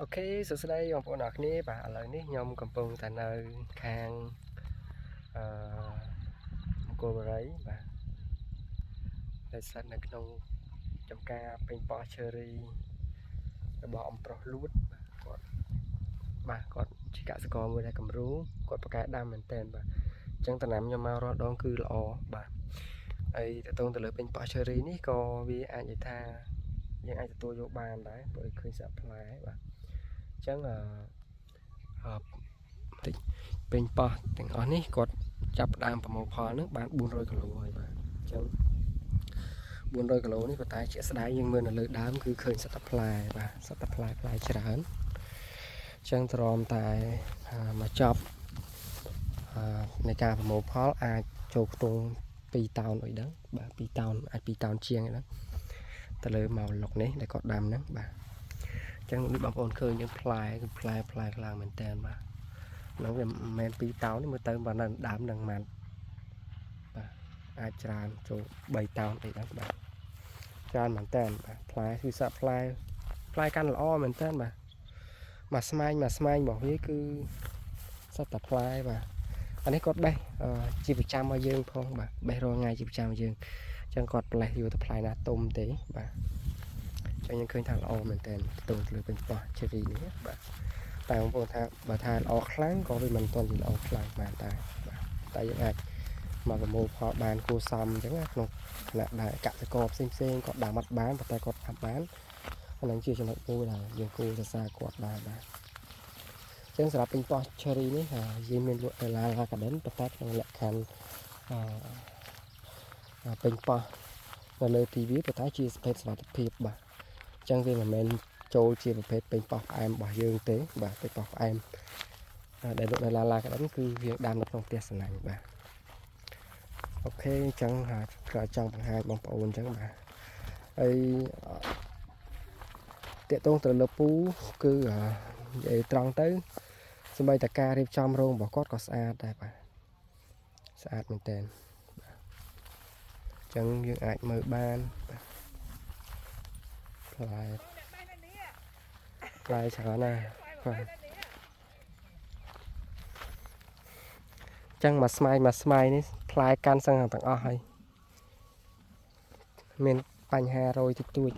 អូខេសួស្តីបងប្អូនអរគ្នាបាទឥឡូវនេះខ្ញុំកំពុងតែនៅខាងមង្គលបុរីបាទដែលស្ថិតនៅក្នុងចំការពេញប៉ោះឈើរីរបស់អំប្រុសលួតបាទគាត់ជាកសិករមួយដែលគំរូគាត់ប្រកែដាំមែនតើបាទអញ្ចឹងតំណាំខ្ញុំមករាល់ដងគឺល្អបាទហើយតទៅទៅលើពេញប៉ោះឈើរីនេះក៏វាអាចនិយាយថាយើងអាចទទួលយកបានដែរព្រោះឃើញសាក់ផ្លែបាទអញ្ចឹងតិចពេញប៉ោះទាំងអស់នេះគាត់ចាប់ផ្ដើមប្រមូលផលនឹងបាន400គីឡូហើយបាទអញ្ចឹង400គីឡូនេះប៉ុន្តែជាក់ស្ដែងយើងមើលនៅលើដើមគឺឃើញសត្វផ្លែបាទសត្វផ្លែច្រើនអញ្ចឹងទ្រាំតែមកចប់នៃការប្រមូលផលអាចចូលខ្ទង់2តោនអីហ្នឹងបាទ2តោនអាច2តោនជាងហ្នឹងទៅលើមកលុកនេះដែលគាត់ដាំហ្នឹងបាទអញ្ចឹងនេះបងប្អូនឃើញយើងផ្លែគឺផ្លែខ្លាំងមែនតើបាទហ្នឹងវាមិនមែន2តោននេះមើលទៅបើនៅដើមនឹងបានបាទអាចច្រើនចូល3តោនអីដែរបាទច្រើនមែនតើបាទផ្លែគឺសាក់ផ្លែកាន់ល្អមែនតើបាទមួយស្មែងរបស់វាគឺសត្វតែផ្លែបាទអានេះគាត់បេះជាប្រចាំឲ្យយើងផងបាទបេះរាល់ថ្ងៃជាប្រចាំឲ្យយើងអញ្ចឹងគាត់ផ្លេសយកទៅផ្លែណាទុំទេបាទអញ្ចឹងយើងឃើញថាល្អមែនតើទៅលើពេញប៉ោះជេរីនេះបាទតែបងប្អូនថាបើថាល្អខ្លាំងក៏វាមិនទាន់ជាល្អខ្លាំងបានដែរបាទតែយើងអាចមកប្រមូលផលបានគួរសមអញ្ចឹងណាក្នុងគណៈដែលកសិករផ្សេងក៏ដាំអត់បានប៉ុន្តែគាត់ដាំបានអានឹងជាចំណុចមួយដែលយើងគួរសរសើរគាត់ដែរបាទអញ្ចឹងសម្រាប់ពេញប៉ោះ cherry នេះយើងមានលក់នៅ Lala Garden ប៉ុន្តែក្នុងលក្ខខណ្ឌពេញប៉ោះនៅលើទីវាប៉ុន្តែជាប្រភេទសុវត្ថិភាពបាទអញ្ចឹងវាមិនមែនចូលជាប្រភេទពេញប៉ោះផ្អែមរបស់យើងទេបាទពេញប៉ោះផ្អែមដែលលក់នៅ Lala Garden គឺវាដាំនៅក្នុងផ្ទះសំណាញ់បាទអូខេអញ្ចឹងក៏ចង់បង្ហាញបងប្អូនអញ្ចឹងបាទហើយតកតងទៅលើពូគឺនិយាយត្រង់ទៅសម្បីតែការរៀបចំរោងរបស់គាត់ក៏ស្អាតដែរបាទស្អាតមែនតើអញ្ចឹងយើងអាចមើលបានផ្លែច្រើនណាស់បាទចឹងមួយស្មែងនេះផ្លែកាន់សឹងទាំងអស់ហើយមានបញ្ហារយតិចតួច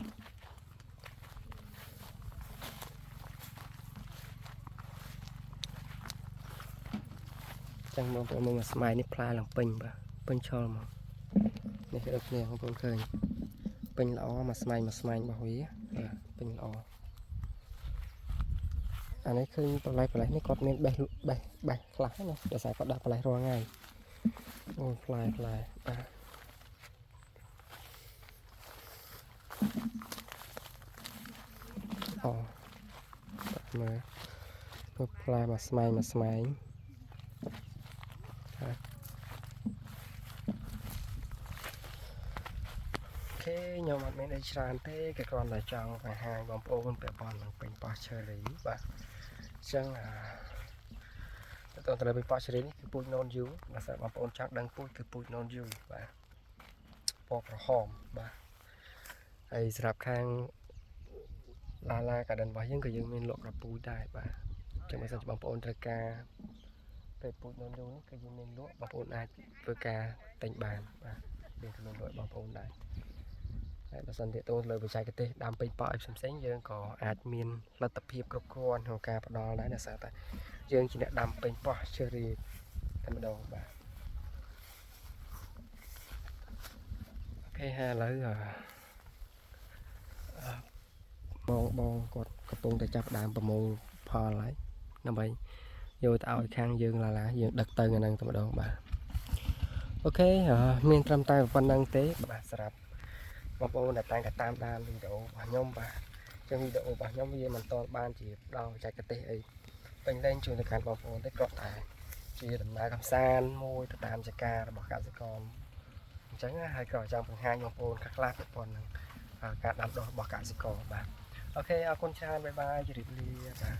ចឹងបងប្អូនមើលមួយស្មែងនេះផ្លែឡើងពេញបាទពេញឆលមកនេះគឺគ្នាបងប្អូនឃើញពេញល្អមួយស្មែងរបស់វាបាទពេញល្អអានេះឃើញបន្លែនេះគាត់មានបេះខ្លះណាដោយសារគាត់ដាក់បន្លែរាល់ថ្ងៃអូផ្លែបាទអូមើលផ្លែមួយស្មែងខ្ញុំអត់មានអីច្រើនទេគេគ្រាន់តែចង់បង្ហាញបងប្អូនពាក់ព័ន្ធនឹងពេញប៉ោះ cherry បាទអញ្ចឹងទៅលើពេញប៉ោះ cherry នេះគឺពូជ non you បើសិនបងប្អូនចង់ដឹងពូជគឺពូជ non you បាទពណ៌ក្រហមបាទហើយសម្រាប់ខាង Lala Garden របស់យើងក៏យើងមានលក់ប្រពូជដែរបាទអញ្ចឹងបើសិនជាបងប្អូនត្រូវការពេលពូជ non you នេះគឺយើងមានលក់បងប្អូនអាចធ្វើការទិញបានបាទមានចំនួនលក់បងប្អូនដែរហើយបើសិនជាតូនលើបច្ចេកទេសដាំពេញប៉ោះឲ្យផ្សេងយើងក៏អាចមានលទ្ធភាពគ្រប់គ្រាន់ក្នុងការផ្ដល់ដែរដោយសារតែយើងជាអ្នកដាំពេញប៉ោះ cherry តែម្ដងបាទអូខេហើយឥឡូវបងគាត់កំពុងតែចាប់ដើមប្រមូលផលហើយដើម្បីយកទៅឲ្យខាងយើងឡាយើងដឹកទៅហ្នឹងតែម្ដងបាទអូខេមានត្រឹមតែប៉ុណ្្នឹងទេបាទសម្រាប់បងប្អូនដែលតែងតែតាមដានវីដេអូរបស់ខ្ញុំបាទចឹងវីដេអូរបស់ខ្ញុំវាមិនទាន់បានជាដល់បច្ចេកទេសអីពេញលេញជួយទៅកាន់បងប្អូនទេគ្រាន់តែជាដំណើរកម្សាន្តមួយទៅតាមចការរបស់កសិករអញ្ចឹងហើយក៏ចង់បង្ហាញបងប្អូនខ្លះៗពាក់ព័ន្ធនឹងការដាំដុះរបស់កសិករបាទអូខេអរគុណច្រើនបាយបាយជម្រាបលាបាទ